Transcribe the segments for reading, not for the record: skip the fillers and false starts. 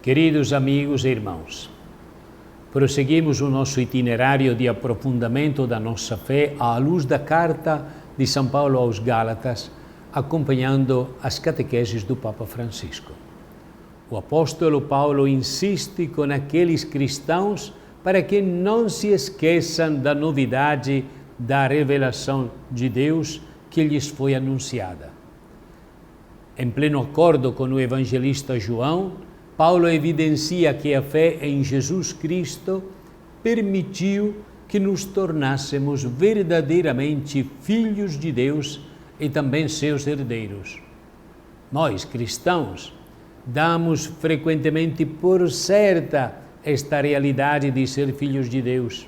Queridos amigos e irmãos, prosseguimos o nosso itinerário de aprofundamento da nossa fé à luz da carta de São Paulo aos Gálatas, acompanhando as catequeses do Papa Francisco. O apóstolo Paulo insiste com aqueles cristãos para que não se esqueçam da novidade da revelação de Deus que lhes foi anunciada. Em pleno acordo com o evangelista João, Paulo evidencia que a fé em Jesus Cristo permitiu que nos tornássemos verdadeiramente filhos de Deus e também seus herdeiros. Nós, cristãos, damos frequentemente por certa esta realidade de ser filhos de Deus.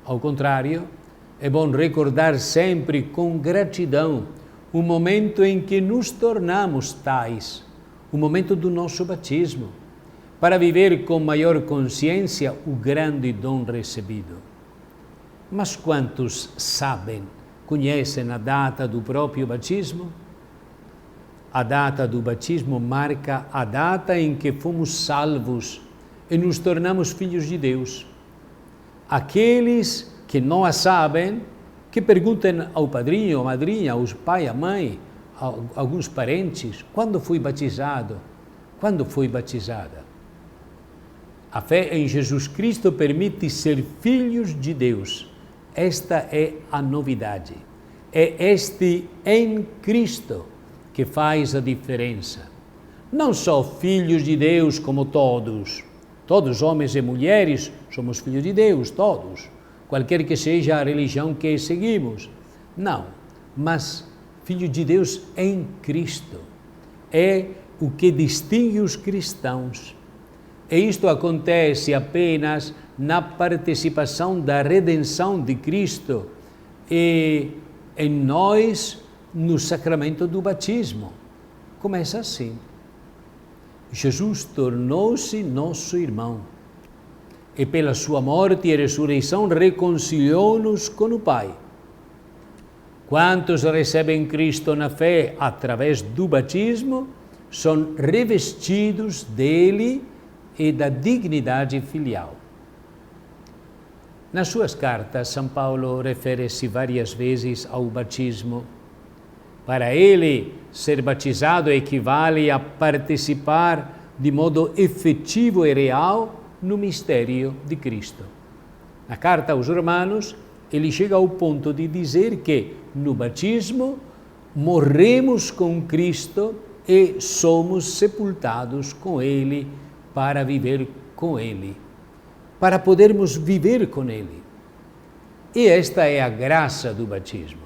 Ao contrário, é bom recordar sempre com gratidão o momento em que nos tornamos tais, o momento do nosso batismo, para viver com maior consciência o grande dom recebido. Mas quantos sabem, conhecem a data do próprio batismo? A data do batismo marca a data em que fomos salvos e nos tornamos filhos de Deus. Aqueles que não a sabem, que perguntem ao padrinho, à madrinha, aos pai, à mãe, a alguns parentes, quando fui batizado? Quando fui batizada? A fé em Jesus Cristo permite ser filhos de Deus. Esta é a novidade. É este em Cristo que faz a diferença. Não só filhos de Deus como todos homens e mulheres somos filhos de Deus, todos, qualquer que seja a religião que seguimos. Não, mas filho de Deus em Cristo é o que distingue os cristãos. E isto acontece apenas na participação da redenção de Cristo e em nós no sacramento do batismo. Começa assim. Jesus tornou-se nosso irmão e pela sua morte e ressurreição reconciliou-nos com o Pai. Quantos recebem Cristo na fé através do batismo são revestidos dele e da dignidade filial. Nas suas cartas, São Paulo refere-se várias vezes ao batismo. Para ele, ser batizado equivale a participar de modo efetivo e real no mistério de Cristo. Na carta aos Romanos, ele chega ao ponto de dizer que, no batismo, morremos com Cristo e somos sepultados com Ele para viver com Ele, para podermos viver com Ele. E esta é a graça do batismo,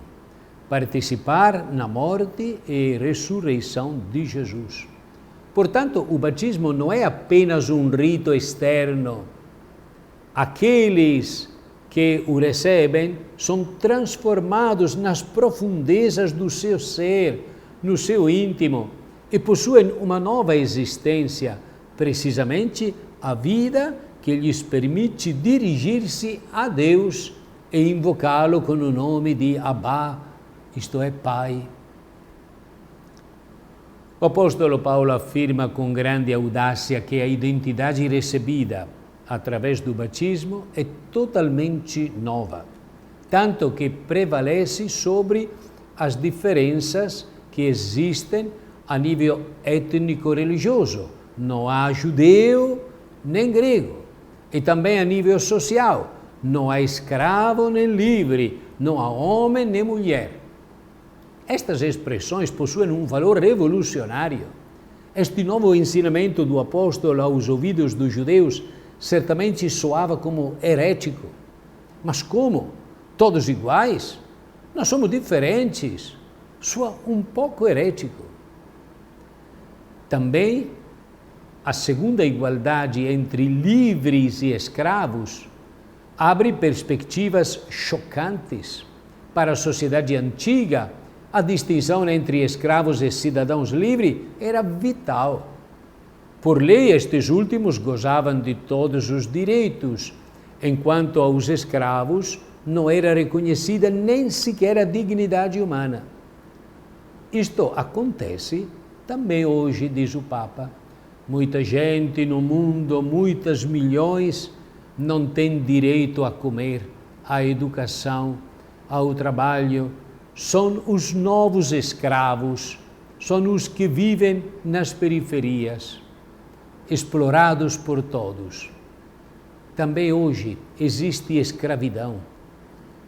participar na morte e ressurreição de Jesus. Portanto, o batismo não é apenas um rito externo. Aqueles que o recebem são transformados nas profundezas do seu ser, no seu íntimo, e possuem uma nova existência, precisamente a vida que lhes permite dirigir-se a Deus e invocá-lo com o nome de Abba, isto é, Pai. O apóstolo Paulo afirma com grande audácia que a identidade recebida através do batismo é totalmente nova, tanto que prevalece sobre as diferenças que existem a nível étnico-religioso. Não há judeu nem grego. E também a nível social. Não há escravo nem livre. Não há homem nem mulher. Estas expressões possuem um valor revolucionário. Este novo ensinamento do apóstolo aos ouvidos dos judeus certamente soava como herético. Mas como? Todos iguais? Nós somos diferentes. Soa um pouco herético. Também a segunda igualdade entre livres e escravos abre perspectivas chocantes. Para a sociedade antiga, a distinção entre escravos e cidadãos livres era vital. Por lei, estes últimos gozavam de todos os direitos, enquanto aos escravos não era reconhecida nem sequer a dignidade humana. Isto acontece também hoje, diz o Papa, Muita gente no mundo, muitas milhões, não tem direito a comer, à educação, ao trabalho. São os novos escravos, são os que vivem nas periferias, explorados por todos. Também hoje existe escravidão.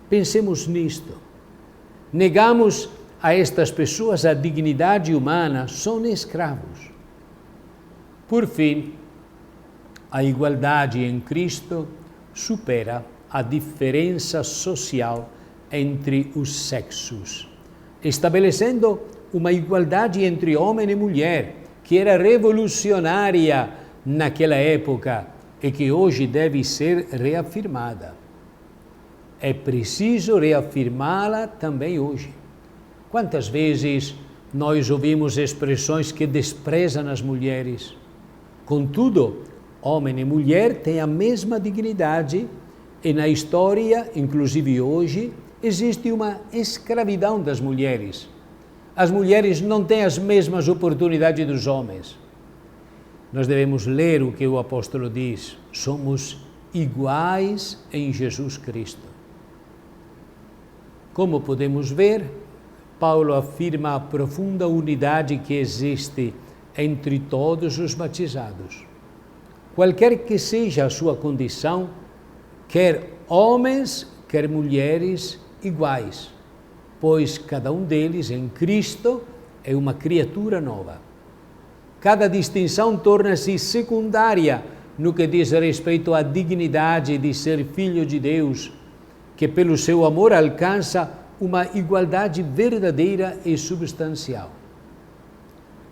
Pensemos nisto. Negamos a estas pessoas a dignidade humana, são escravos. Por fim, a igualdade em Cristo supera a diferença social entre os sexos, estabelecendo uma igualdade entre homem e mulher, que era revolucionária naquela época e que hoje deve ser reafirmada. É preciso reafirmá-la também hoje. Quantas vezes nós ouvimos expressões que desprezam as mulheres? Contudo, homem e mulher têm a mesma dignidade e na história, inclusive hoje, existe uma escravidão das mulheres. As mulheres não têm as mesmas oportunidades dos homens. Nós devemos ler o que o apóstolo diz. Somos iguais em Jesus Cristo. Como podemos ver, Paulo afirma a profunda unidade que existe entre todos os batizados. Qualquer que seja a sua condição, quer homens, quer mulheres, iguais, pois cada um deles em Cristo é uma criatura nova. Cada distinção torna-se secundária no que diz respeito à dignidade de ser filho de Deus, que pelo seu amor alcança uma igualdade verdadeira e substancial.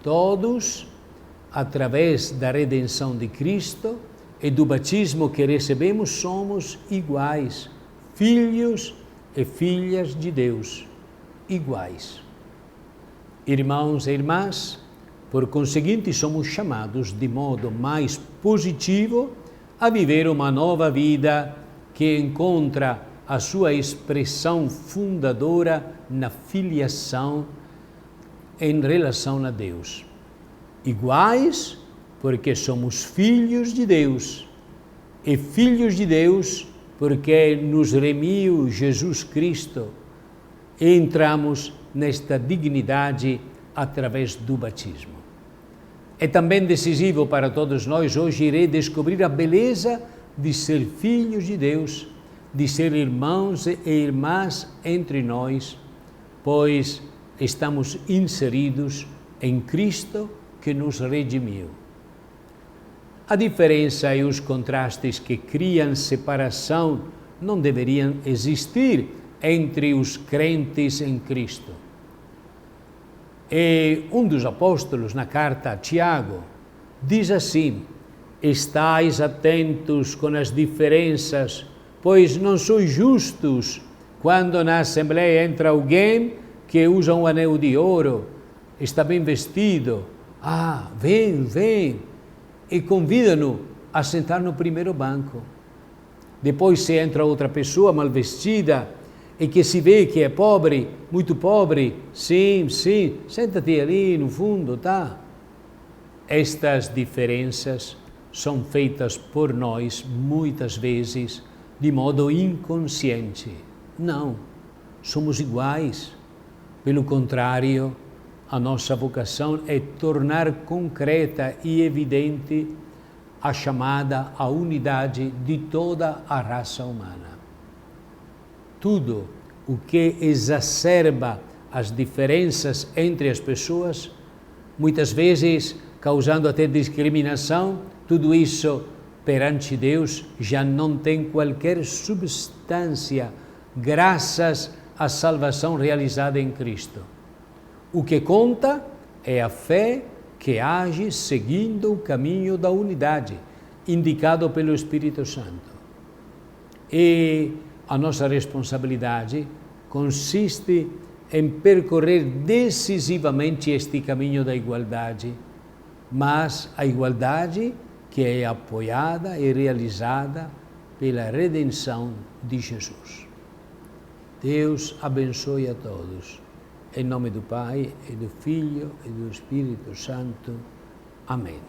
Todos, através da redenção de Cristo e do batismo que recebemos, somos iguais, filhos e filhas de Deus, iguais. Irmãos e irmãs, por conseguinte, somos chamados de modo mais positivo a viver uma nova vida que encontra a sua expressão fundadora na filiação em relação a Deus. Iguais, porque somos filhos de Deus, e filhos de Deus, porque nos remiu Jesus Cristo, e entramos nesta dignidade através do batismo. É também decisivo para todos nós hoje redescobrir a beleza de ser filhos de Deus, de ser irmãos e irmãs entre nós, pois estamos inseridos em Cristo que nos redimiu. A diferença e os contrastes que criam separação não deveriam existir entre os crentes em Cristo. E um dos apóstolos, na carta a Tiago, diz assim: estais atentos com as diferenças, pois não sois justos quando na assembleia entra alguém que usa um anel de ouro, está bem vestido, vem, e convida-no a sentar no primeiro banco. Depois se entra outra pessoa mal vestida e que se vê que é pobre, muito pobre, sim, senta-te ali no fundo, tá? Estas diferenças são feitas por nós muitas vezes de modo inconsciente. Não, somos iguais. Pelo contrário, a nossa vocação é tornar concreta e evidente a chamada à unidade de toda a raça humana. Tudo o que exacerba as diferenças entre as pessoas, muitas vezes causando até discriminação, tudo isso perante Deus já não tem qualquer substância, graças à salvação realizada em Cristo. O que conta é a fé que age seguindo o caminho da unidade, indicado pelo Espírito Santo. E a nossa responsabilidade consiste em percorrer decisivamente este caminho da igualdade, mas a igualdade que é apoiada e realizada pela redenção de Jesus. Deus abençoe a todos. Em nome do Pai, e do Filho, e do Espírito Santo. Amém.